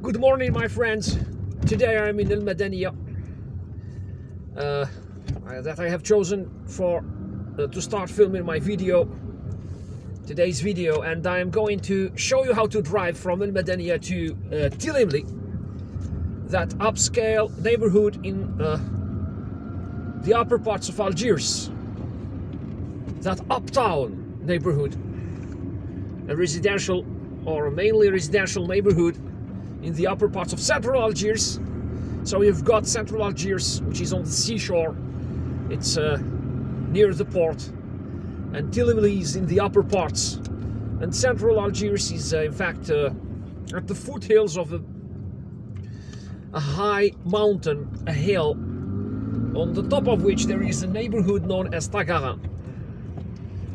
Good morning, my friends. Today I'm in Madania that I have chosen for to start filming my today's video, and I am going to show you how to drive from Madania to Telemly, that upscale neighborhood in the upper parts of Algiers, that uptown neighborhood, a residential or mainly residential neighborhood in the upper parts of central Algiers. So you've got central Algiers, which is on the seashore. It's near the port, and Telemly is in the upper parts, and central Algiers is in fact at the foothills of a high mountain, a hill, on the top of which there is a neighborhood known as Tagarin.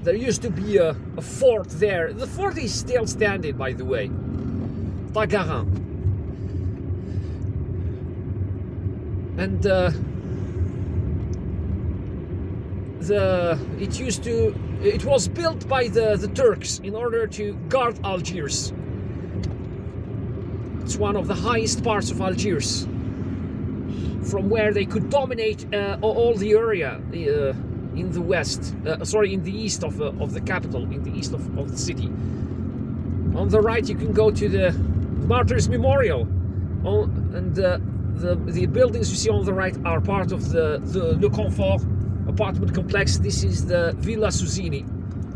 There used to be a fort there. The fort is still standing, by the way. Tagarin. And it was built by the Turks in order to guard Algiers. It's one of the highest parts of Algiers, from where they could dominate all the area in the west, in the east of the capital, in the east of the city. On the right, you can go to the Martyrs Memorial, and the buildings you see on the right are part of the Le Confort apartment complex. This is the Villa Souzini.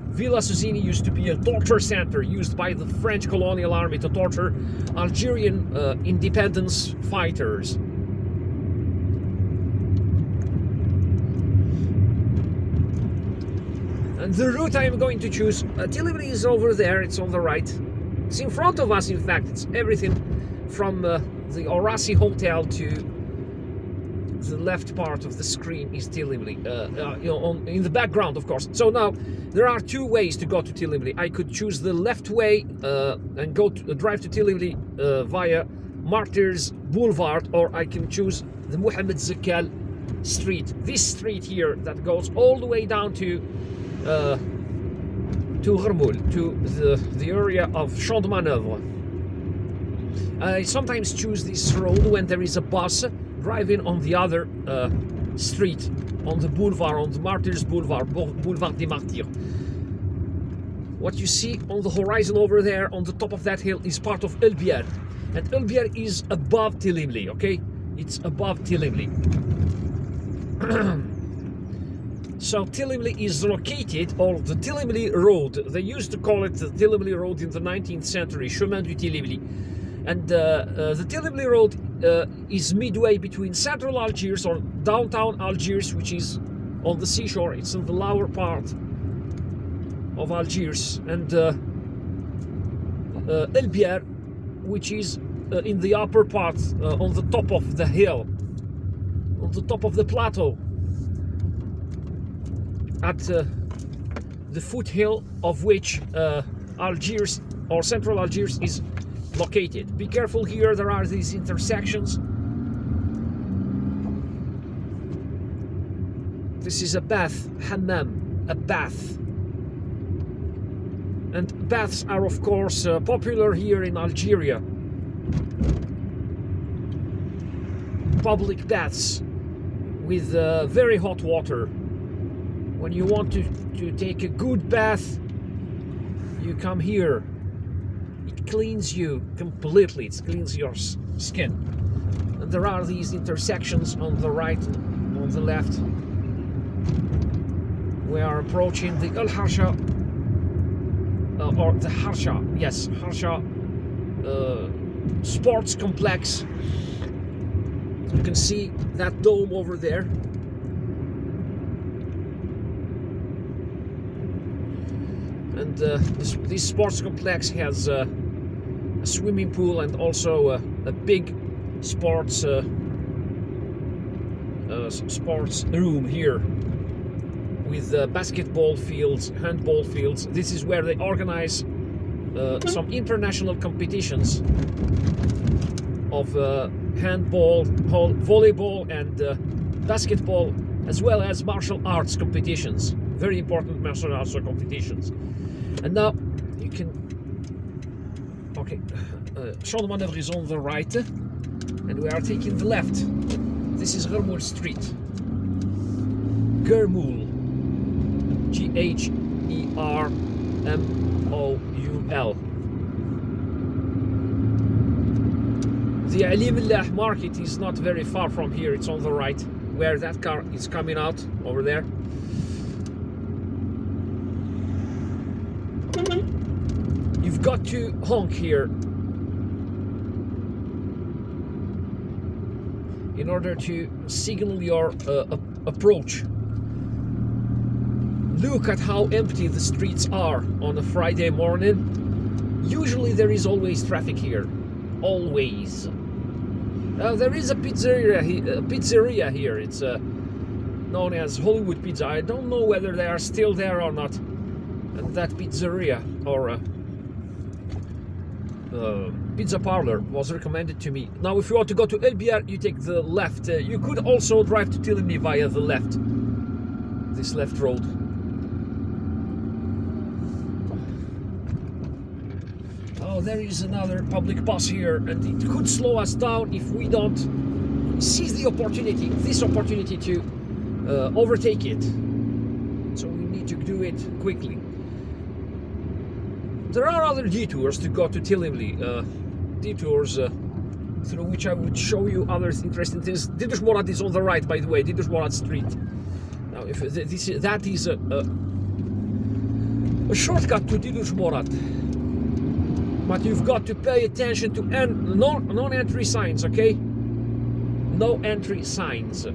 Villa Souzini used to be a torture center used by the French colonial army to torture Algerian independence fighters. And the route I am going to choose, Telemly is over there, it's on the right. It's in front of us, in fact. It's everything from the Orasi Hotel to the left part of the screen is Telemly, in the background, of course. So now, there are two ways to go to Telemly. I could choose the left way and drive to Telemly via Martyrs Boulevard, or I can choose the Mohammed Zakkal Street. This street here that goes all the way down to Ghermoul, to the area of Champ de Manœuvre. I sometimes choose this road when there is a bus driving on the other street, on the boulevard, on the Martyrs Boulevard, Boulevard des Martyrs. What you see on the horizon over there, on the top of that hill, is part of Algiers, and Algiers is above Telemly, okay? It's above Telemly. So Telemly is located, or the Telemly Road, they used to call it the Telemly Road in the 19th century, Chemin du Telemly. And the Telemly Road is midway between central Algiers, or downtown Algiers, which is on the seashore. It's in the lower part of Algiers, and Algiers, which is in the upper part, on the top of the hill, on the top of the plateau, at the foothill of which Algiers, or central Algiers, is located. Be careful here, there are these intersections. This is a bath, hammam, a bath. And baths are, of course, popular here in Algeria. Public baths with very hot water. When you want to take a good bath, you come here. It cleans you completely, it cleans your skin. And there are these intersections on the right and on the left. We are approaching the Al Harsha, or the Harsha, yes, Harsha sports complex. You can see that dome over there. And this sports complex has a swimming pool and also a big sports room here with basketball fields, handball fields. This is where they organize some international competitions of handball, volleyball, and basketball, as well as martial arts competitions. Very important martial arts competitions. And now you can Okay, champ de manœuvre is on the right, and we are taking the left. This is Ghermoul Street. Ghermoul. Ghermoul. The Ali Millah market is not very far from here. It's on the right, where that car is coming out over there. You've got to honk here in order to signal your approach. Look at how empty the streets are on a Friday morning. Usually there is always traffic here. Always. There is a pizzeria here. It's known as Hollywood Pizza. I don't know whether they are still there or not. And that pizzeria or pizza parlor was recommended to me. Now, if you want to go to Algiers, you take the left. You could also drive to Telemly via the left. This left road. Oh, there is another public bus here, and it could slow us down if we don't seize the opportunity, this opportunity to overtake it. So we need to do it quickly. There are other detours to go to Telemly, detours through which I would show you other interesting things. Didush Morad is on the right, by the way, Didush Morad Street. Now, if that is a shortcut to Didush Morad. But you've got to pay attention to non-entry signs, okay? No entry signs.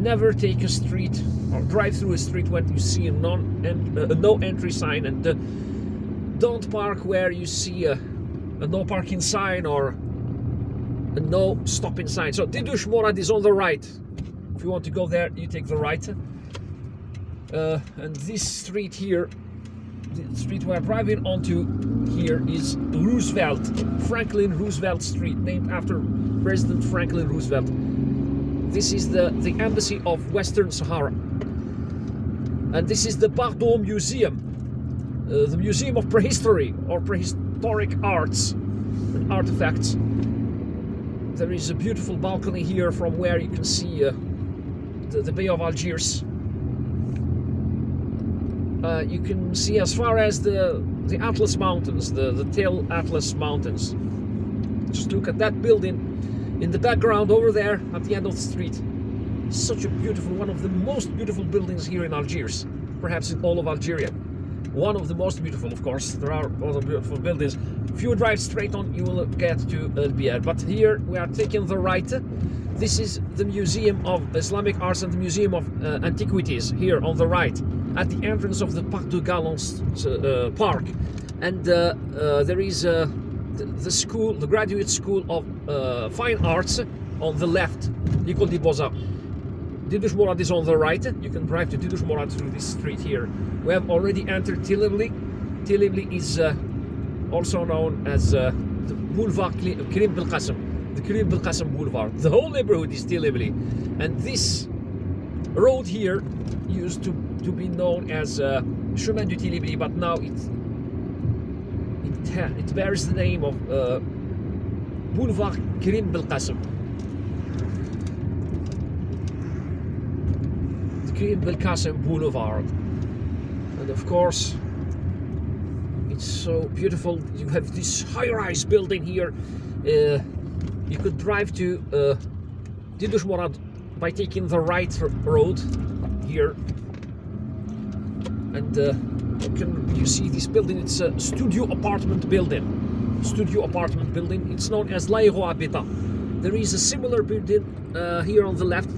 Never take a street or drive through a street when you see a no entry sign, and don't park where you see a no parking sign or a no stopping sign. So Didush Morad is on the right. If you want to go there, you take the right. And this street here, the street we're driving onto here, is Franklin Roosevelt Street, named after President Franklin Roosevelt. This is the embassy of Western Sahara. And this is the Bardo Museum, the Museum of Prehistory or Prehistoric Arts and Artifacts. There is a beautiful balcony here from where you can see the Bay of Algiers. You can see as far as the Atlas Mountains, the Tel Atlas Mountains. Just look at that building in the background over there at the end of the street. Such a beautiful, one of the most beautiful buildings here in Algiers, perhaps in all of Algeria. One of the most beautiful, of course. There are other beautiful buildings. If you drive straight on, you will get to Algiers. But here we are taking the right. This is the Museum of Islamic Arts and the Museum of Antiquities here on the right, at the entrance of the Parc de Galons Park. And there is the school, the graduate school of fine arts on the left, L'école des Beaux-Arts. Didush Morad is on the right. You can drive to Didush Morad through this street here. We have already entered Telemly. Telemly is also known as the Boulevard Karim Belkacem, the Karim Belkacem Boulevard. The whole neighborhood is Telemly, and this road here used to be known as Chemin du Telemly, but now it bears the name of Boulevard Karim Belkacem. The Karim Belkacem Boulevard. And of course, it's so beautiful. You have this high-rise building here. You could drive to Didush Morad by taking the right road here. And you see this building. It's a studio apartment building. It's known as l'Aérohabitat. There is a similar building here on the left.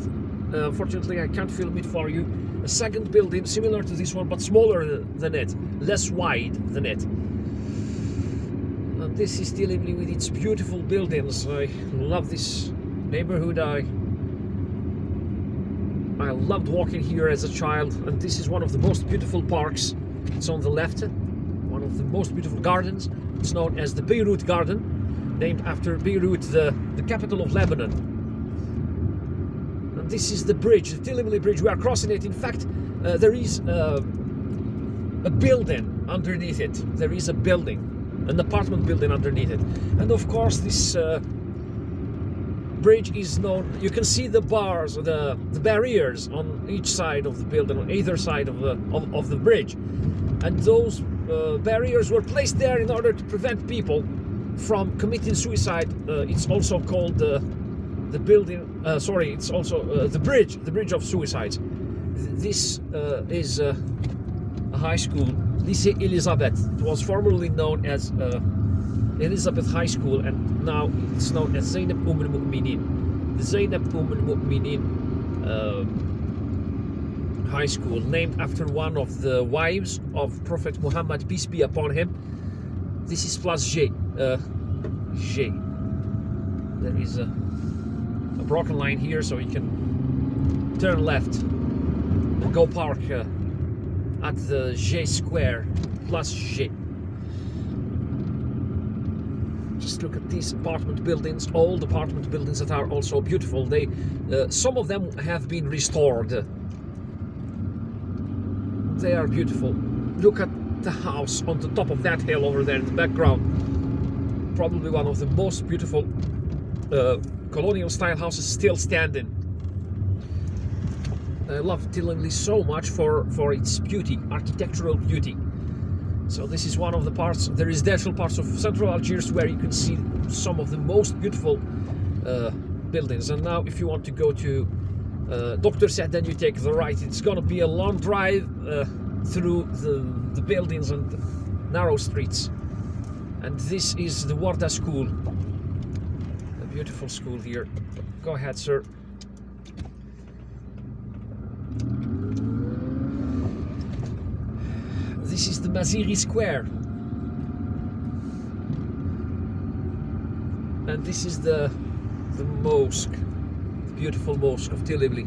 Unfortunately, I can't film it for you. A second building similar to this one, but smaller than it, less wide than it. And this is Telemly with its beautiful buildings. I love this neighborhood. I loved walking here as a child, and this is one of the most beautiful parks. It's on the left, one of the most beautiful gardens. It's known as the Beirut Garden, named after Beirut, the capital of Lebanon. And this is the bridge, the Telemly Bridge. We are crossing it. In fact, there is a building underneath it. There is a building, an apartment building underneath it. And of course this bridge is known, you can see the bars, the barriers on each side of the building, on either side of the bridge. And those barriers were placed there in order to prevent people from committing suicide. It's also called the building, it's also the bridge of suicides. This is a high school, Lycée Elizabeth. It was formerly known as Elizabeth High School, and now it's known as Zainab al-Mu'minin. The Zainab al-Mu'minin High School, named after one of the wives of Prophet Muhammad, peace be upon him. This is Place G. G. There is a broken line here, so you can turn left and go park at the G Square, Place G. Just look at these apartment buildings, old apartment buildings that are also beautiful. They, some of them have been restored. They are beautiful. Look at the house on the top of that hill over there in the background. Probably one of the most beautiful colonial style houses still standing. I love Telemly so much for its beauty, architectural beauty. So this is one of the parts, the residential parts of central Algiers, where you can see some of the most beautiful buildings. And now if you want to go to Dr. Said, then you take the right. It's gonna be a long drive through the buildings and narrow streets. And this is the Warda School, a beautiful school here. Go ahead, sir. This is the Maziri Square, and this is the mosque, the beautiful mosque of Telemly.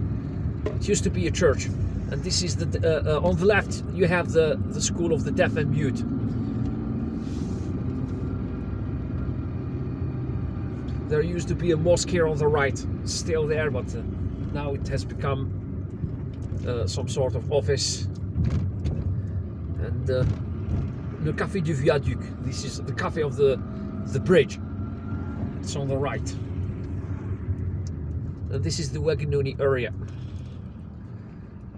It used to be a church, and this is the on the left you have the school of the deaf and mute. There used to be a mosque here on the right, still there, but now it has become some sort of office. And Le Café du Viaduc. This is the cafe of the bridge. It's on the right. And this is the Waganouni area.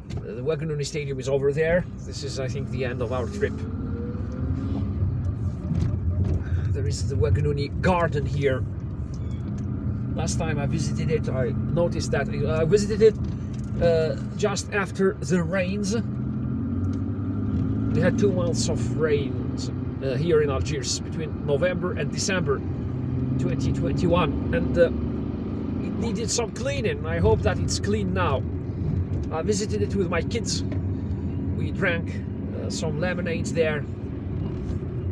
The Waganouni Stadium is over there. This is, I think, the end of our trip. There is the Waganouni garden here. Last time I visited it, I noticed that I visited it just after the rains. We had 2 months of rains here in Algiers between November and December 2021, and it needed some cleaning. I hope that it's clean now. I visited it with my kids. We drank some lemonades there,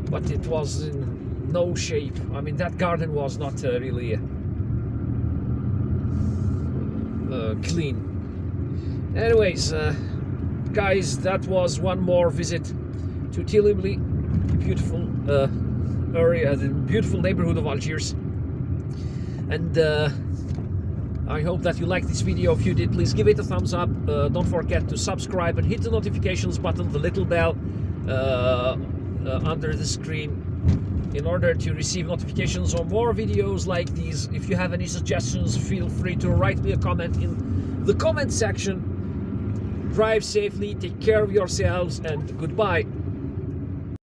but it was in no shape. I mean, that garden was not really clean. Anyways, guys, that was one more visit to Telemly, beautiful area, the beautiful neighborhood of Algiers. And I hope that you liked this video. If you did, please give it a thumbs up. Don't forget to subscribe and hit the notifications button, the little bell under the screen, in order to receive notifications on more videos like these. If you have any suggestions, feel free to write me a comment in the comment section. Drive safely, take care of yourselves, and goodbye.